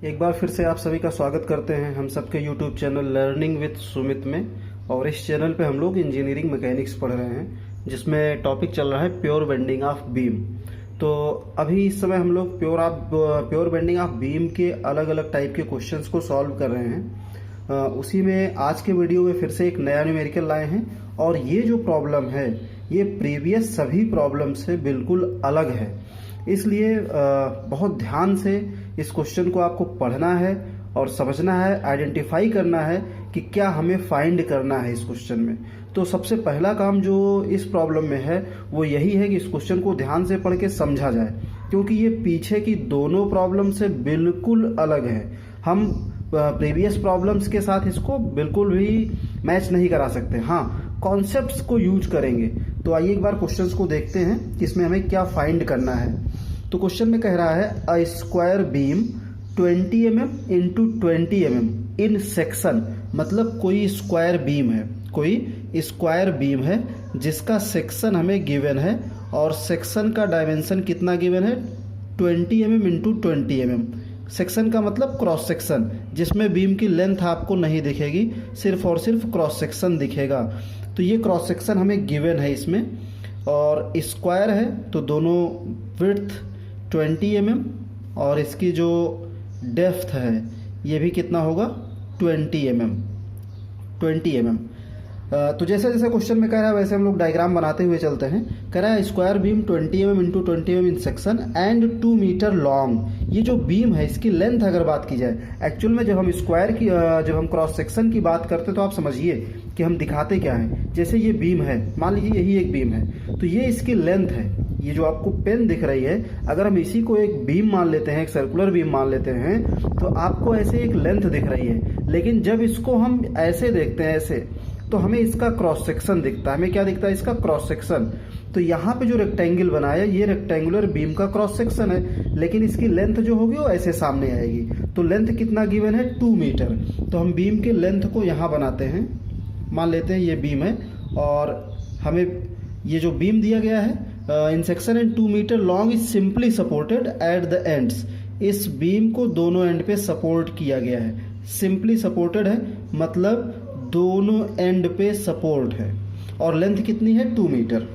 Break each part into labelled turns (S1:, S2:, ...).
S1: एक बार फिर से आप सभी का स्वागत करते हैं हम सबके YouTube channel learning with Sumit में। और इस चैनल पे हम लोग इंजीनियरिंग मैकेनिक्स पढ़ रहे हैं, जिसमें टॉपिक चल रहा है प्योर बेंडिंग ऑफ बीम। तो अभी इस समय हम लोग प्योर बेंडिंग ऑफ बीम के अलग अलग टाइप के क्वेश्चंस को सॉल्व कर रहे हैं। उसी में आज के वीडियो में फिर से एक नया न्यूमेरिकल लाए हैं, और ये जो प्रॉब्लम है ये प्रीवियस सभी प्रॉब्लम से बिल्कुल अलग है। इसलिए बहुत ध्यान से इस क्वेश्चन को आपको पढ़ना है और समझना है, आइडेंटिफाई करना है कि क्या हमें फाइंड करना है इस क्वेश्चन में। तो सबसे पहला काम जो इस प्रॉब्लम में है वो यही है कि इस क्वेश्चन को ध्यान से पढ़ के समझा जाए, क्योंकि ये पीछे की दोनों प्रॉब्लम से बिल्कुल अलग है। हम प्रीवियस प्रॉब्लम्स के साथ इसको बिल्कुल भी मैच नहीं करा सकते। हाँ, कॉन्सेप्ट्स को यूज करेंगे। तो आइए एक बार क्वेश्चंस को देखते हैं कि इसमें हमें क्या फाइंड करना है। तो क्वेश्चन में कह रहा है a square beam 20 mm into 20 mm in section, मतलब कोई स्क्वायर बीम है, कोई स्क्वायर बीम है जिसका सेक्शन हमें गिवन है, और सेक्शन का डायमेंशन कितना गिवन है 20 mm इंटू 20 mm। सेक्शन का मतलब क्रॉस सेक्शन, जिसमें बीम की लेंथ आपको नहीं दिखेगी, सिर्फ और सिर्फ क्रॉस सेक्शन दिखेगा। तो ये क्रॉस सेक्शन हमें गिवन है इसमें, और स्क्वायर है तो दोनों विड्थ 20 mm और इसकी जो डेप्थ है ये भी कितना होगा 20 mm। तो जैसे जैसे क्वेश्चन में कह रहा है वैसे हम लोग डायग्राम बनाते हुए चलते हैं। कह रहा है square beam 20 mm into 20 mm in section and 2 metre long. ये जो बीम है इसकी लेंथ अगर बात की जाए, एक्चुअल में जब हम स्क्वायर की जब हम क्रॉस सेक्शन की बात करते तो आप समझिए कि हम दिखाते क्या है। जैसे ये बीम है, मान लीजिए यही एक बीम है, तो ये इसकी लेंथ है। ये जो आपको पेन दिख रही है, अगर हम इसी को एक बीम मान लेते हैं, एक सर्कुलर बीम मान लेते हैं, तो आपको ऐसे एक लेंथ दिख रही है। लेकिन जब इसको हम ऐसे देखते हैं, ऐसे, तो हमें इसका क्रॉस सेक्शन दिखता है। हमें क्या दिखता है? इसका क्रॉस सेक्शन। तो यहाँ पे जो रेक्टेंगल बना है ये रेक्टेंगुलर बीम का क्रॉस सेक्शन है, लेकिन इसकी लेंथ जो होगी वो ऐसे सामने आएगी। तो लेंथ कितना गिवन है 2 मीटर। तो हम बीम के लेंथ को यहाँ बनाते हैं। मान लेते हैं ये बीम है, और हमें ये जो बीम दिया गया है in section and 2 metre long is simply supported at the ends. इस बीम को दोनों एंड पे सपोर्ट किया गया है। सिंपली सपोर्टेड है मतलब दोनों एंड पे सपोर्ट है, और लेंथ कितनी है 2 metre.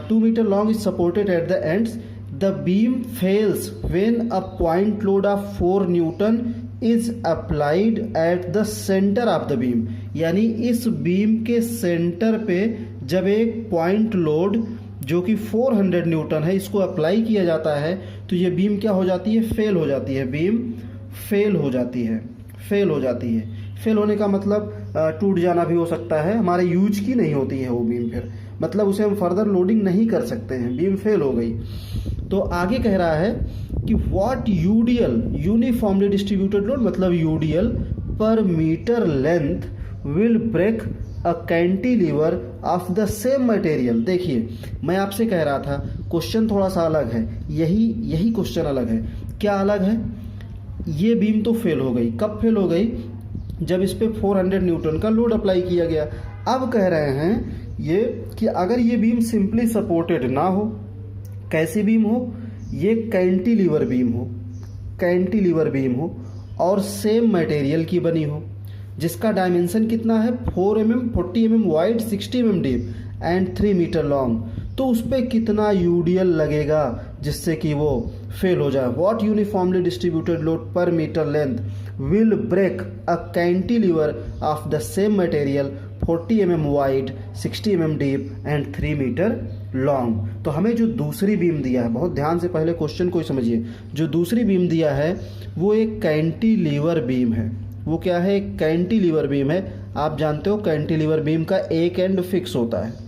S1: 2 metre long is supported at the ends. The beam fails when a point load of 4 newton is applied at the centre of the beam. यानी इस बीम के सेंटर पे जब एक पॉइंट लोड जो कि 400 न्यूटन है इसको अप्लाई किया जाता है, तो ये बीम क्या हो जाती है? फेल हो जाती है। बीम फेल हो जाती है। फेल हो जाती है। फेल होने का मतलब टूट जाना भी हो सकता है, हमारे यूज की नहीं होती है वो बीम, फिर मतलब उसे हम फर्दर लोडिंग नहीं कर सकते हैं, बीम फेल हो गई। तो आगे कह रहा है कि what UDL uniformly distributed load, मतलब UDL per metre length will break a cantilever of the same material. देखिए, मैं आपसे कह रहा था क्वेश्चन थोड़ा सा अलग है, यही क्वेश्चन अलग है। क्या अलग है? ये बीम तो फेल हो गई। कब फेल हो गई? जब इस पे 400 न्यूटन का लोड अप्लाई किया गया। अब कह रहे हैं ये कि अगर ये बीम सिंपली सपोर्टेड ना हो, कैसी बीम हो? ये कैंटिलीवर बीम हो, कैंटिलीवर बीम हो, और सेम मटेरियल की बनी हो, जिसका डायमेंशन कितना है 4 mm 40 mm wide 60 mm deep and 3 metre long. तो उस पर कितना यूडीएल लगेगा जिससे कि वो फेल हो जाए? What uniformly distributed load per metre length will break a cantilever of the same material 40 mm wide 60 mm deep and 3 metre long. तो हमें जो दूसरी बीम दिया है, बहुत ध्यान से पहले क्वेश्चन को समझिए, जो दूसरी बीम दिया है वो एक कैंटिलीवर बीम है। वो क्या है? एक कैंटिलीवर बीम है। आप जानते हो कैंटिलीवर बीम का एक एंड फिक्स होता है।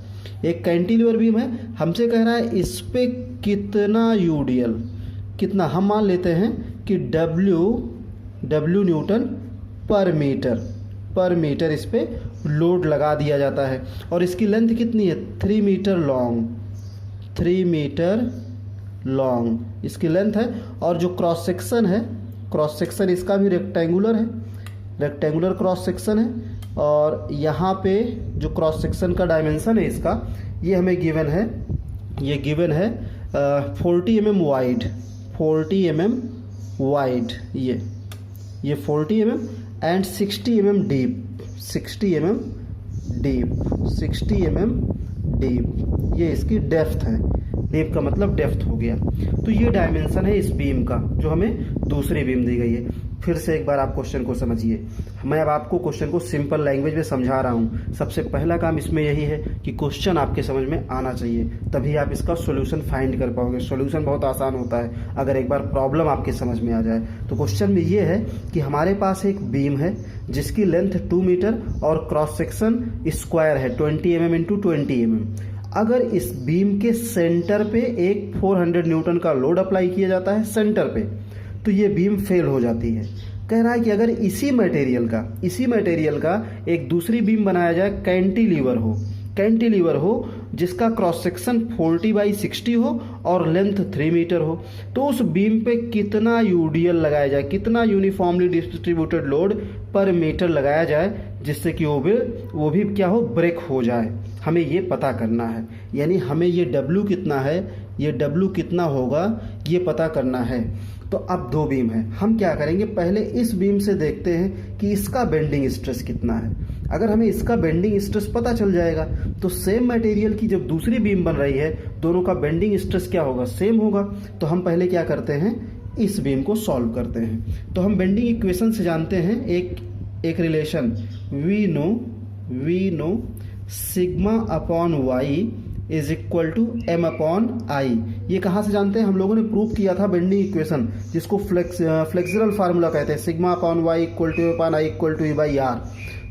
S1: एक कैंटिलीवर बीम है, हमसे कह रहा है इस पे कितना यूडीएल, कितना, हम मान लेते हैं कि डब्ल्यू न्यूटन पर मीटर इस पे लोड लगा दिया जाता है। और इसकी लेंथ कितनी है? 3 मीटर लॉन्ग, 3 मीटर लॉन्ग इसकी लेंथ है। और जो क्रॉस सेक्शन है, क्रॉस सेक्शन इसका भी रेक्टेंगुलर है, रेक्टेंगुलर क्रॉस सेक्शन है। और यहाँ पे जो क्रॉस सेक्शन का डायमेंशन है इसका, ये हमें गिवन है, ये गिवन है 40 mm वाइड, 40 mm वाइड। ये ये 40 mm and 60 mm deep, 60 mm deep, 60 mm deep, ये इसकी डेप्थ है। डीप का मतलब डेप्थ हो गया। तो ये डायमेंशन है इस बीम का जो हमें दूसरी बीम दी गई है। फिर से एक बार आप क्वेश्चन को समझिए। मैं अब आपको क्वेश्चन को सिंपल लैंग्वेज में समझा रहा हूँ। सबसे पहला काम इसमें यही है कि क्वेश्चन आपके समझ में आना चाहिए, तभी आप इसका सॉल्यूशन फाइंड कर पाओगे। सॉल्यूशन बहुत आसान होता है अगर एक बार प्रॉब्लम आपके समझ में आ जाए। तो क्वेश्चन में ये है कि हमारे पास एक बीम है जिसकी लेंथ 2 मीटर और क्रॉस सेक्शन स्क्वायर है 20 mm इंटू 20 mm। अगर इस बीम के सेंटर पे एक 400 न्यूटन का लोड अप्लाई किया जाता है सेंटर पे, तो ये बीम फेल हो जाती है। कह रहा है कि अगर इसी मटेरियल का एक दूसरी बीम बनाया जाए, कैंटिलीवर हो जिसका क्रॉस सेक्शन 40/60 हो और लेंथ 3 मीटर हो, तो उस बीम पे कितना यूडीएल लगाया जाए, कितना uniformly distributed load per metre लगाया जाए जिससे कि वो भी क्या हो, ब्रेक हो जाए। हमें ये पता करना है। यानी हमें ये W कितना है, ये W कितना होगा, ये पता करना है। तो अब दो बीम है, हम क्या करेंगे, पहले इस बीम से देखते हैं कि इसका बेंडिंग स्ट्रेस कितना है। अगर हमें इसका बेंडिंग स्ट्रेस पता चल जाएगा तो सेम मटेरियल की जब दूसरी बीम बन रही है, दोनों का बेंडिंग स्ट्रेस क्या होगा, सेम होगा। तो हम पहले क्या करते हैं, इस बीम को सॉल्व करते हैं। तो हम बेंडिंग इक्वेशन से जानते हैं एक relation, we know sigma upon y is equal to M upon I. ये कहाँ से जानते हैं, हम लोगों ने प्रूव किया था बेंडिंग इक्वेशन, जिसको फ्लेक्सरल फार्मूला कहते हैं, sigma upon y equal to upon I equal to E by R.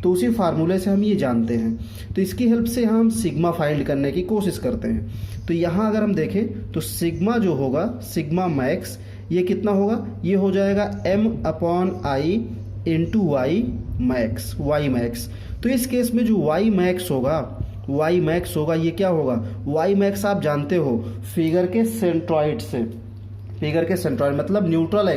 S1: तो उसी फार्मूले से हम ये जानते हैं। तो इसकी हेल्प से हम सिग्मा फाइंड करने की कोशिश करते हैं। तो यहाँ अगर हम देखें तो सिग्मा जो होगा, सिग्मा मैक्स, ये कितना होगा, ये हो जाएगा M upon I into y max. तो इस केस में जो वाई मैक्स होगा ये क्या होगा, वाई मैक्स आप जानते हो फिगर के सेंट्रॉइड मतलब न्यूट्रल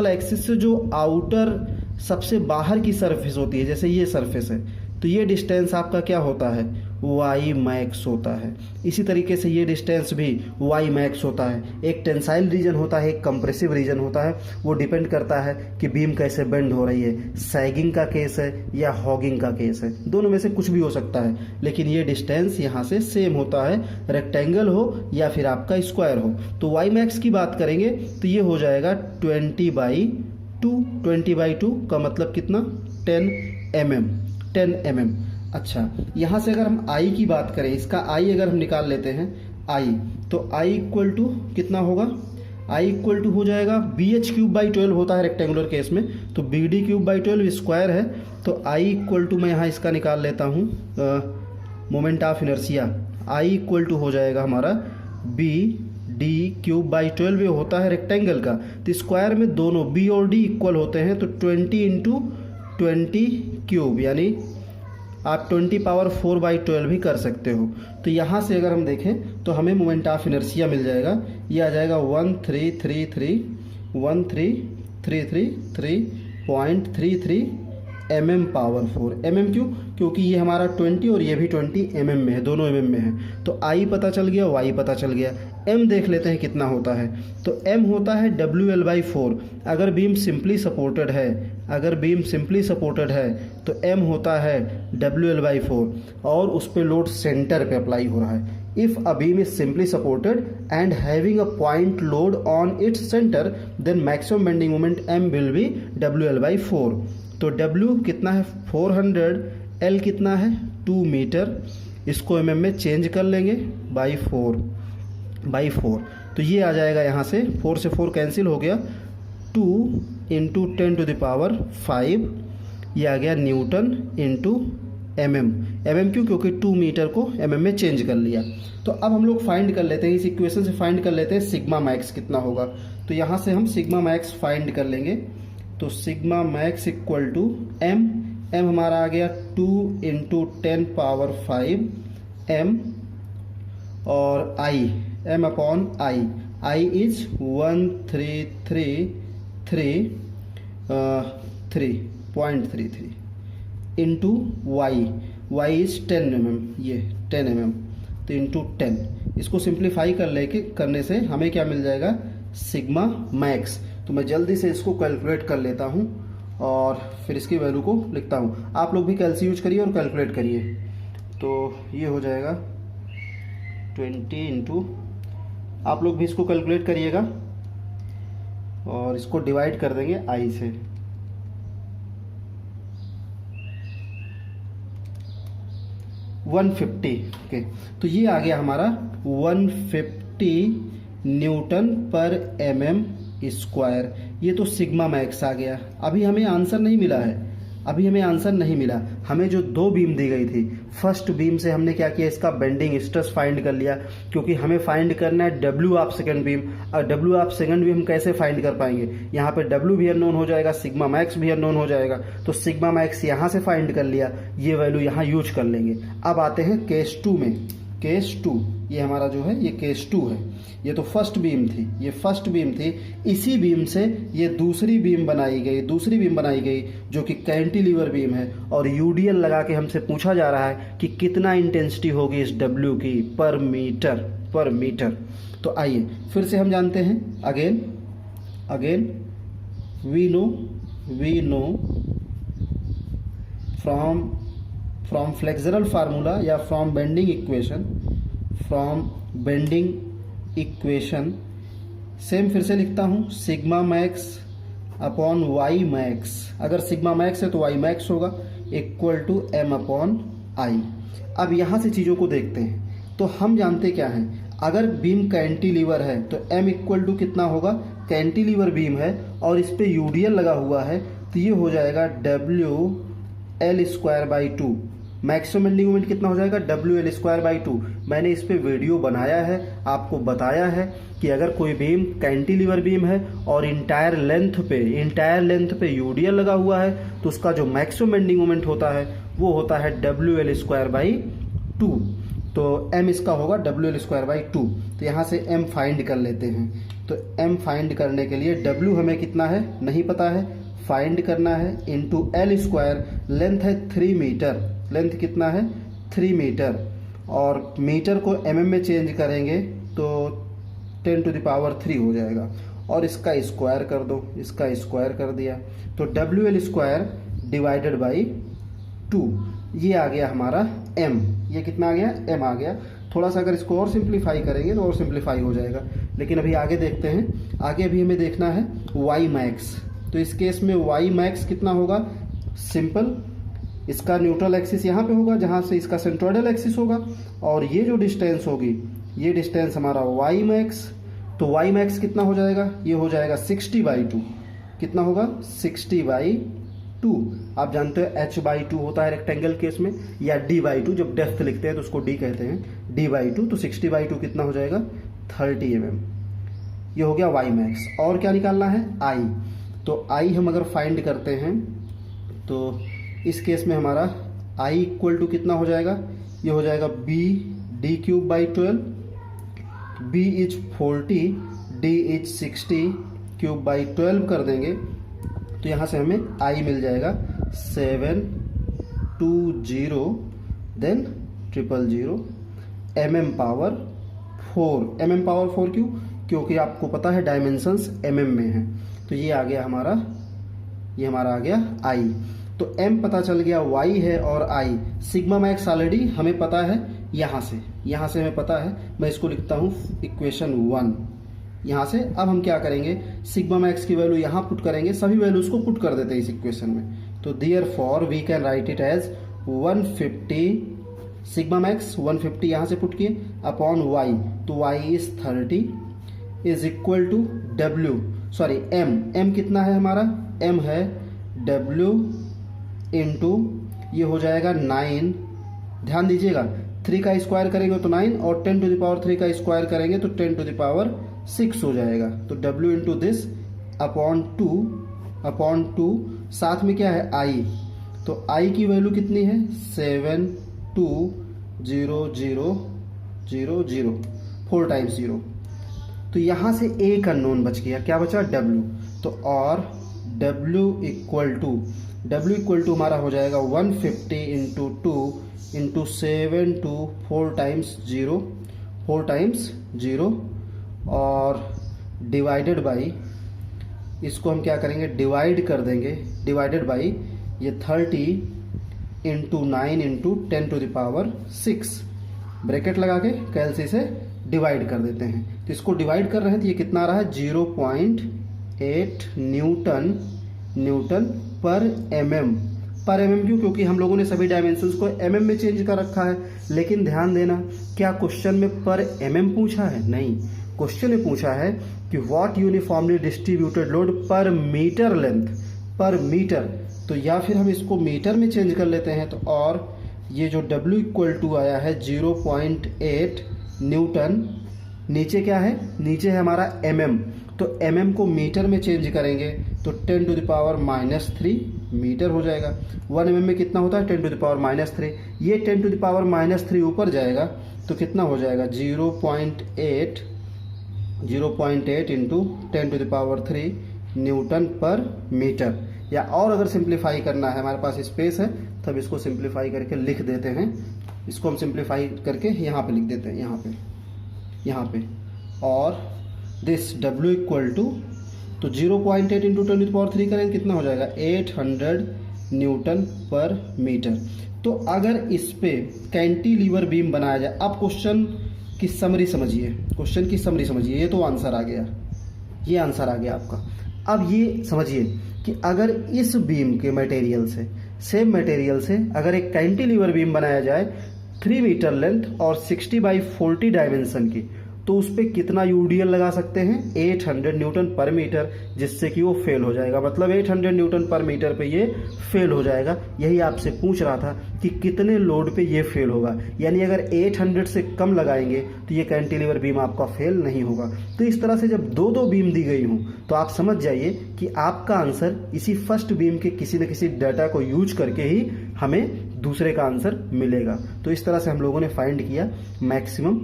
S1: एक्सिस से जो आउटर सबसे बाहर की सरफेस होती है, जैसे ये सरफेस है, तो ये डिस्टेंस आपका क्या होता है, वाई मैक्स होता है। इसी तरीके से ये डिस्टेंस भी वाई मैक्स होता है। एक टेंसाइल रीजन होता है, एक कंप्रेसिव रीजन होता है। वो डिपेंड करता है कि बीम कैसे बेंड हो रही है, सैगिंग का केस है या हॉगिंग का केस है, दोनों में से कुछ भी हो सकता है। लेकिन ये डिस्टेंस यहाँ से सेम होता है, रेक्टेंगल हो या फिर आपका स्क्वायर हो। तो वाई मैक्स की बात करेंगे तो ये हो जाएगा 20/2 का मतलब कितना, 10 mm। अच्छा, यहाँ से अगर हम आई की बात करें, इसका आई अगर हम निकाल लेते हैं आई, तो आई इक्वल टू कितना होगा, आई इक्वल टू हो जाएगा BH³/12 होता है रेक्टेंगुलर केस में, तो BD³/12 स्क्वायर है। तो आई इक्वल टू मैं यहाँ इसका निकाल लेता हूँ moment of inertia, I equal to हो जाएगा हमारा BD³/12, ये होता है रेक्टेंगल का। तो स्क्वायर में दोनों B और D इक्वल होते हैं, तो 20 × 20³ यानी आप 20⁴/12 भी कर सकते हो। तो यहाँ से अगर हम देखें तो हमें मोमेंट ऑफ इनर्शिया मिल जाएगा, ये आ जाएगा 1333.33 mm⁴। mm क्योंकि ये हमारा 20 और ये भी 20 mm में है, दोनों mm में है। तो आई पता चल गया, वाई पता चल गया। m देख लेते हैं कितना होता है, तो m होता है WL/4। अगर बीम सिंपली सपोर्टेड है तो m होता है WL/4 और उस पर लोड सेंटर पे अप्लाई हो रहा है। If a beam is simply supported and having a point load on its centre, then maximum bending moment m will be WL/4। तो W कितना है 400, L कितना है 2 मीटर, इसको mm में चेंज कर लेंगे बाई 4। तो ये आ जाएगा, यहाँ से 4 से 4 कैंसिल हो गया, 2 × 10⁵, ये आ गया न्यूटन इंटू mm क्यों, क्योंकि 2 मीटर को mm में चेंज कर लिया। तो अब हम लोग फाइंड कर लेते हैं, इस इक्वेशन से फाइंड कर लेते हैं सिग्मा मैक्स कितना होगा। तो यहाँ से हम सिग्मा मैक्स फाइंड कर लेंगे। तो sigma max equal to m हमारा आ गया 2 × 10⁵ m और i m upon i is 1333.33 into y is 10 mm, ये 10 mm, तो इंटू 10। इसको सिंप्लीफाई करने से हमें क्या मिल जाएगा, सिग्मा मैक्स। तो मैं जल्दी से इसको कैलकुलेट कर लेता हूँ और फिर इसकी वैल्यू को लिखता हूँ। आप लोग भी कैलसी यूज करिए और कैलकुलेट करिए। तो ये हो जाएगा 20 इंटू, आप लोग भी इसको कैलकुलेट करिएगा और इसको डिवाइड कर देंगे आई से। ओके, तो ये आ गया हमारा 150 न्यूटन पर एमएम स्क्वायर। ये तो सिग्मा मैक्स आ गया। अभी हमें आंसर नहीं मिला है, हमें जो दो बीम दी गई थी, फर्स्ट बीम से हमने क्या किया, इसका बेंडिंग स्ट्रेस फाइंड कर लिया, क्योंकि हमें फाइंड करना है डब्ल्यू ऑफ सेकंड बीम। और डब्ल्यू ऑफ सेकंड बीम कैसे फाइंड कर पाएंगे, यहाँ पे डब्ल्यू भी अननोन हो जाएगा, सिग्मा मैक्स भी अननोन हो जाएगा। तो सिग्मा मैक्स यहाँ से फाइंड कर लिया, ये वैल्यू यहाँ यूज कर लेंगे। अब आते हैं केस 2 में। केस 2, ये हमारा जो है ये केस 2 है। ये तो फर्स्ट बीम थी, इसी बीम से ये दूसरी बीम बनाई गई जो कि कैंटिलीवर बीम है। और यूडीएल लगा के हमसे पूछा जा रहा है कि कितना इंटेंसिटी होगी इस डब्ल्यू की पर मीटर। तो आइए फिर से हम जानते हैं, again we know from flexural formula या फ्रॉम बेंडिंग इक्वेशन, सेम फिर से लिखता हूं, sigma max upon y max. अगर सिग्मा मैक्स है तो वाई मैक्स होगा equal to M upon I. अब यहां से चीजों को देखते हैं। तो हम जानते क्या हैं, अगर बीम कैंटिलीवर है तो एम इक्वल टू कितना होगा, कैंटिलीवर बीम है और इस पे यूडीएल लगा हुआ है, तो ये हो जाएगा W L square by 2। Maximum bending moment कितना हो जाएगा, डब्ल्यू एल स्क्वायर बाई 2। मैंने इस पे वीडियो बनाया है, आपको बताया है कि अगर कोई बीम कैंटिलीवर बीम है और इंटायर लेंथ पे यूडीएल लगा हुआ है तो उसका जो मैक्सिमम बेंडिंग मोमेंट होता है वो होता है डब्ल्यू एल स्क्वायर बाई 2। तो m इसका होगा डब्ल्यू एल स्क्वायर बाई 2। तो यहाँ से m फाइंड कर लेते हैं। तो m फाइंड करने के लिए w हमें कितना है नहीं पता है, फाइंड करना है, इंटू एल स्क्वायर, लेंथ है 3 मीटर, लेंथ कितना है 3 मीटर, और मीटर को mm में चेंज करेंगे तो 10 टू द पावर 3 हो जाएगा। और इसका स्क्वायर कर दो, इसका स्क्वायर कर दिया तो W L square divided by 2, ये आ गया हमारा m। ये कितना आ गया, m आ गया। थोड़ा सा अगर इसको और सिंप्लीफाई करेंगे तो और सिंप्लीफाई हो जाएगा, लेकिन अभी आगे देखते हैं। आगे भी हमें देखना है y मैक्स। तो इस केस में y मैक्स कितना होगा, सिंपल, इसका न्यूट्रल एक्सिस यहाँ पे होगा जहाँ से इसका सेंट्रोइडल एक्सिस होगा, और ये जो डिस्टेंस होगी ये डिस्टेंस हमारा y मैक्स। तो y मैक्स कितना हो जाएगा, ये हो जाएगा 60/2। कितना होगा, 60/2। आप जानते हो h/2 होता है रेक्टेंगल केस में, या d/2, जब डेप्थ लिखते हैं तो उसको d कहते हैं, d/2। तो 60/2 कितना हो जाएगा, 30 mm। ये हो गया y मैक्स। और क्या निकालना है, i। तो i हम अगर फाइंड करते हैं तो इस केस में हमारा i इक्वल टू कितना हो जाएगा, ये हो जाएगा b d³/12, b is 40, d is 60³/12 कर देंगे तो यहाँ से हमें i मिल जाएगा 720 देन 000 mm⁴ क्यों, क्योंकि आपको पता है डायमेंशंस mm में है। तो ये आ गया हमारा, ये हमारा आ गया i। तो m पता चल गया, y है और i। सिग्मा मैक्स ऑलरेडी हमें पता है, यहाँ से हमें पता है। मैं इसको लिखता हूँ इक्वेशन 1 यहाँ से। अब हम क्या करेंगे, सिग्मा मैक्स की वैल्यू यहाँ पुट करेंगे, सभी वैल्यूज को पुट कर देते हैं इस इक्वेशन में। तो therefore we can write it as 150, sigma max 150 यहाँ से पुट किए, अपॉन y, तो y is 30 is equal to m कितना है हमारा, m है w इंटू, ये हो जाएगा 9, ध्यान दीजिएगा 3 का स्क्वायर करेंगे तो 9, और 10 टू द पावर 3 का स्क्वायर करेंगे तो 10 टू द पावर 6 हो जाएगा। तो w इंटू दिस अपॉन 2, साथ में क्या है i, तो i की वैल्यू कितनी है 72000, 4 टाइम्स 0। तो यहाँ से एक अननोन बच गया, क्या बचा, w। तो और w इक्वल टू हमारा हो जाएगा 150 इंटू 2 इंटू 7 टू 4 टाइम्स 0, और डिवाइडेड बाई इसको हम क्या करेंगे, डिवाइड कर देंगे, डिवाइडेड बाई ये 30 इंटू 9 इंटू 10⁶, ब्रैकेट लगा के कैलसी से डिवाइड कर देते हैं। तो इसको डिवाइड कर रहे हैं तो ये कितना आ रहा है, 0.8 न्यूटन पर एमएम। पर एमएम क्यों, क्योंकि हम लोगों ने सभी डायमेंशंस को एमएम में चेंज कर रखा है। लेकिन ध्यान देना, क्या क्वेश्चन में पर एमएम पूछा है? नहीं, क्वेश्चन में पूछा है कि what uniformly distributed load per metre length, पर मीटर। तो या फिर हम इसको मीटर में चेंज कर लेते हैं। तो और ये जो W इक्वल टू आया है 0.8 न्यूटन, नीचे क्या है, नीचे है हमारा mm। तो mm को मीटर में चेंज करेंगे तो 10⁻³ मीटर हो जाएगा। 1 mm में कितना होता है, 10⁻³ ये 10⁻³ ऊपर जाएगा तो कितना हो जाएगा, 0.8 इंटू 10⁻³ न्यूटन पर मीटर। या और अगर सिंप्लीफाई करना है, हमारे पास स्पेस है, तब इसको सिंप्लीफाई करके लिख देते हैं। इसको हम सिंप्लीफाई करके यहाँ पे लिख देते हैं, यहाँ पे। और दिस W इक्वल टू, तो 0.8 इंटू 10⁻³ करेंगे कितना हो जाएगा, 800 न्यूटन पर मीटर। तो अगर इस पे कैंटिलीवर बीम बनाया जाए, अब क्वेश्चन की समरी समझिए, ये तो आंसर आ गया, ये आंसर आ गया आपका। अब ये समझिए कि अगर इस बीम के मटेरियल से, सेम मटेरियल से अगर एक कैंटिलीवर बीम बनाया जाए 3 मीटर लेंथ और 60/40 डायमेंशन की, तो उस पर कितना यूडीएल लगा सकते हैं, 800 न्यूटन पर मीटर, जिससे कि वो फेल हो जाएगा। मतलब 800 न्यूटन पर मीटर पे ये फेल हो जाएगा। यही आपसे पूछ रहा था कि कितने लोड पे ये फेल होगा, यानी अगर 800 से कम लगाएंगे तो ये कैंटिलीवर बीम आपका फेल नहीं होगा। तो इस तरह से जब दो बीम दी गई हों तो आप समझ जाइए कि आपका आंसर इसी फर्स्ट बीम के किसी न किसी डाटा को यूज करके ही हमें दूसरे का आंसर मिलेगा। तो इस तरह से हम लोगों ने फाइंड किया मैक्सिमम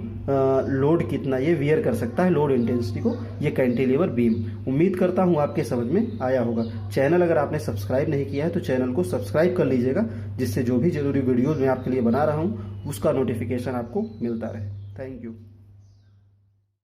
S1: लोड कितना ये वियर कर सकता है, लोड इंटेंसिटी को, ये कैंटिलीवर बीम। उम्मीद करता हूँ आपके समझ में आया होगा। चैनल अगर आपने सब्सक्राइब नहीं किया है तो चैनल को सब्सक्राइब कर लीजिएगा, जिससे जो भी जरूरी वीडियोज मैं आपके लिए बना रहा हूँ उसका नोटिफिकेशन आपको मिलता रहे। Thank you.